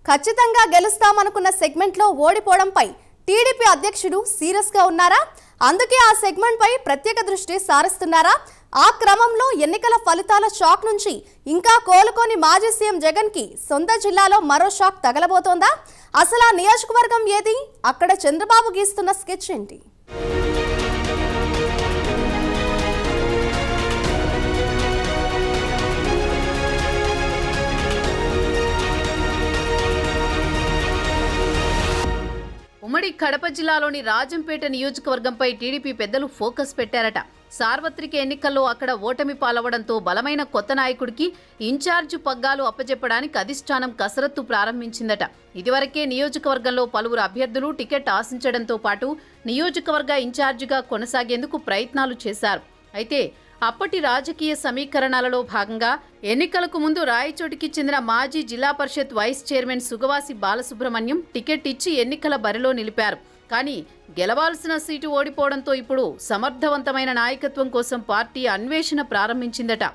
ఖచ్చితంగా గెలుస్తామనుకున్న సెగ్మెంట్లో ఓడిపోవడంపై టీడీపీ అధ్యక్షుడు సీరియస్ గా ఉన్నారా? అందుకే ఆ సెగ్మెంట్ పై ప్రత్యేక దృష్టి సారిస్తున్నారా? ఆ క్రమంలో ఎన్నికల ఫలితాల షాక్ నుంచి ఇంకా కోలుకోని మాజీ సీఎం జగన్ కి సొంత జిల్లాలో మరో షాక్ తగలబోతోందా? అసలు ఆ నియోజకవర్గం ఏది? అక్కడ చంద్రబాబు గీస్తున్న స్కెచ్ ఏంటి? ఉమ్మడి కడప జిల్లాలోని రాజంపేట నియోజకవర్గంపై టీడీపీ పెద్దలు ఫోకస్ పెట్టారట. సార్వత్రిక ఎన్నికల్లో అక్కడ ఓటమి పాలవడంతో బలమైన కొత్త నాయకుడికి ఇన్ఛార్జ్ పగ్గాలు అప్పజెప్పడానికి అధిష్టానం కసరత్తు ప్రారంభించిందట. ఇదివరకే నియోజకవర్గంలో పలువురు అభ్యర్థులు టికెట్ ఆశించడంతో పాటు నియోజకవర్గ ఇన్ఛార్జిగా కొనసాగేందుకు ప్రయత్నాలు చేశారు. అయితే అప్పటి రాజకీయ సమీకరణాలలో భాగంగా ఎన్నికలకు ముందు రాయచోటికి చెందిన మాజీ zilla parishad vice chairman Sugavasi Balasubrahmanyam ticket ఇచ్చి ఎన్నికల బరిలో నిలిపారు. కానీ గెలవాల్సిన సీటు ఓడిపోవడంతో ఇప్పుడు సమర్థవంతమైన నాయకత్వం కోసం పార్టీ అన్వేషణ ప్రారంభించిందట.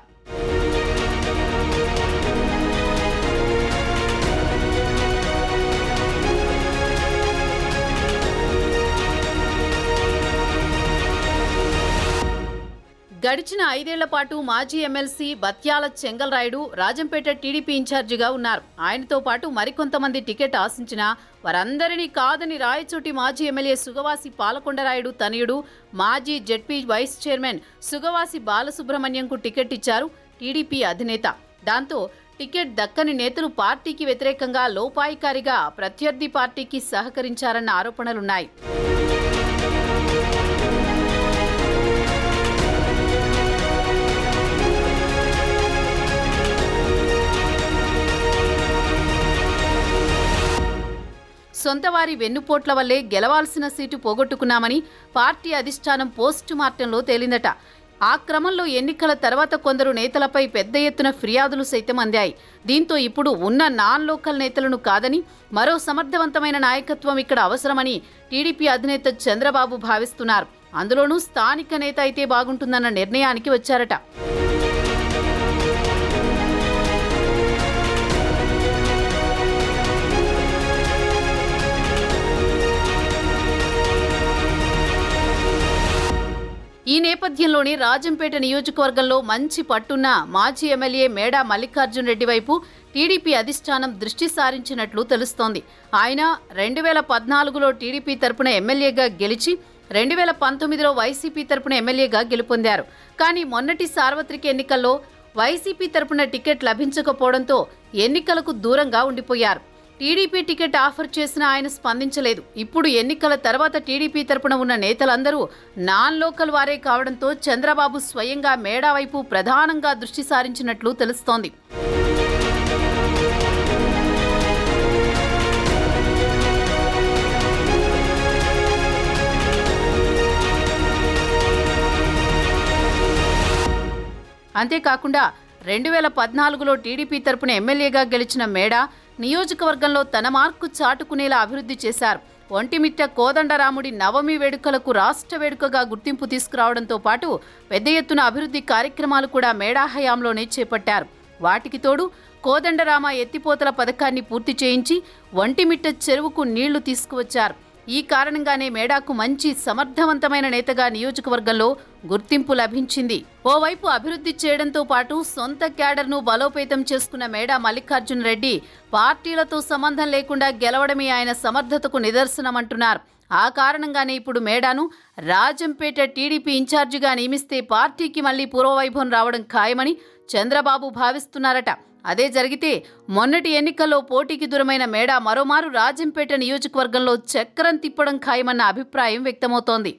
గడిచిన 5 ఏళ్ల పాటు మాజీ ఎమ్మెల్సీ బత్యాల చెంగల్రాయుడు రాజంపేట టీడీపీ ఇన్ఛార్జిగా ఉన్నారు. ఆయనతో పాటు మరికొంతమంది టికెట్ ఆశించినా వారందరినీ కాదని రాయచోటి మాజీ ఎమ్మెల్యే సుగవాసి పాలకొండరాయుడు తనయుడు మాజీ జెడ్పీ వైస్ చైర్మన్ సుగవాసి బాలసుబ్రహ్మణ్యంకు టికెట్ ఇచ్చారు టీడీపీ అధినేత. దాంతో టికెట్ దక్కని నేతలు పార్టీకి వ్యతిరేకంగా లోపాయికారిగా ప్రత్యర్థి పార్టీకి సహకరించారన్న ఆరోపణలున్నాయి. సొంత వారి వెన్నుపోట్ల వల్లే గెలవాల్సిన సీటు పోగొట్టుకున్నామని పార్టీ అధిష్టానం పోస్టు మార్టంలో తేలిందట. ఆ క్రమంలో ఎన్నికల తర్వాత కొందరు నేతలపై పెద్ద ఎత్తున ఫిర్యాదులు సైతం అందాయి. దీంతో ఇప్పుడు ఉన్న నాన్ లోకల్ నేతలను కాదని మరో సమర్థవంతమైన నాయకత్వం ఇక్కడ అవసరమని టీడీపీ అధినేత చంద్రబాబు భావిస్తున్నారు. అందులోనూ స్థానిక నేత అయితే బాగుంటుందన్న నిర్ణయానికి వచ్చారట. ఈ నేపథ్యంలోనే రాజంపేట నియోజకవర్గంలో మంచి పట్టున్న మాజీ ఎమ్మెల్యే మేడా మల్లికార్జున్ రెడ్డి వైపు టీడీపీ అధిష్టానం దృష్టి సారించినట్లు తెలుస్తోంది. ఆయన 2014లో టీడీపీ తరపున ఎమ్మెల్యేగా గెలిచి 2019లో వైసీపీ తరపున ఎమ్మెల్యేగా గెలుపొందారు. కానీ మొన్నటి సార్వత్రిక ఎన్నికల్లో వైసీపీ తరపున టికెట్ లభించకపోవడంతో ఎన్నికలకు దూరంగా ఉండిపోయారు. టీడీపీ టికెట్ ఆఫర్ చేసినా ఆయన స్పందించలేదు. ఇప్పుడు ఎన్నికల తర్వాత టీడీపీ తరపున ఉన్న నేతలందరూ నాన్ లోకల్ వారే కావడంతో చంద్రబాబు స్వయంగా మేడా వైపు ప్రధానంగా దృష్టి సారించినట్లు తెలుస్తోంది. అంతేకాకుండా 2014లో టీడీపీ తరపున ఎమ్మెల్యేగా గెలిచిన మేడా నియోజకవర్గంలో తన మార్కు చాటుకునేలా అభివృద్ధి చేశారు. ఒంటిమిట్ట కోదండరాముడి నవమి వేడుకలకు రాష్ట్ర వేడుకగా గుర్తింపు తీసుకురావడంతో పాటు పెద్ద ఎత్తున అభివృద్ధి కార్యక్రమాలు కూడా మేడా హయాంలోనే చేపట్టారు. వాటికి తోడు కోదండరామ ఎత్తిపోతల పథకాన్ని పూర్తి చేయించి ఒంటిమిట్ట చెరువుకు నీళ్లు తీసుకువచ్చారు. ఈ కారణంగానే మేడాకు మంచి సమర్థవంతమైన నేతగా నియోజకవర్గంలో గుర్తింపు లభించింది. ఓవైపు అభివృద్ధి చేయడంతో పాటు సొంత క్యాడర్ను బలోపేతం చేసుకున్న మేడా మల్లికార్జున్ రెడ్డి పార్టీలతో సంబంధం లేకుండా గెలవడమే ఆయన సమర్థతకు నిదర్శనమంటున్నారు. ఆ కారణంగానే ఇప్పుడు మేడాను రాజంపేట టీడీపీ ఇన్ఛార్జిగా నియమిస్తే పార్టీకి మళ్లీ పూర్వవైభవం రావడం ఖాయమని చంద్రబాబు భావిస్తున్నారట. అదే జరిగితే మొన్నటి ఎన్నికల్లో పోటీకి దూరమైన మేడా మరోమారు రాజంపేట నియోజకవర్గంలో చక్రం తిప్పడం ఖాయమన్న అభిప్రాయం వ్యక్తమవుతోంది.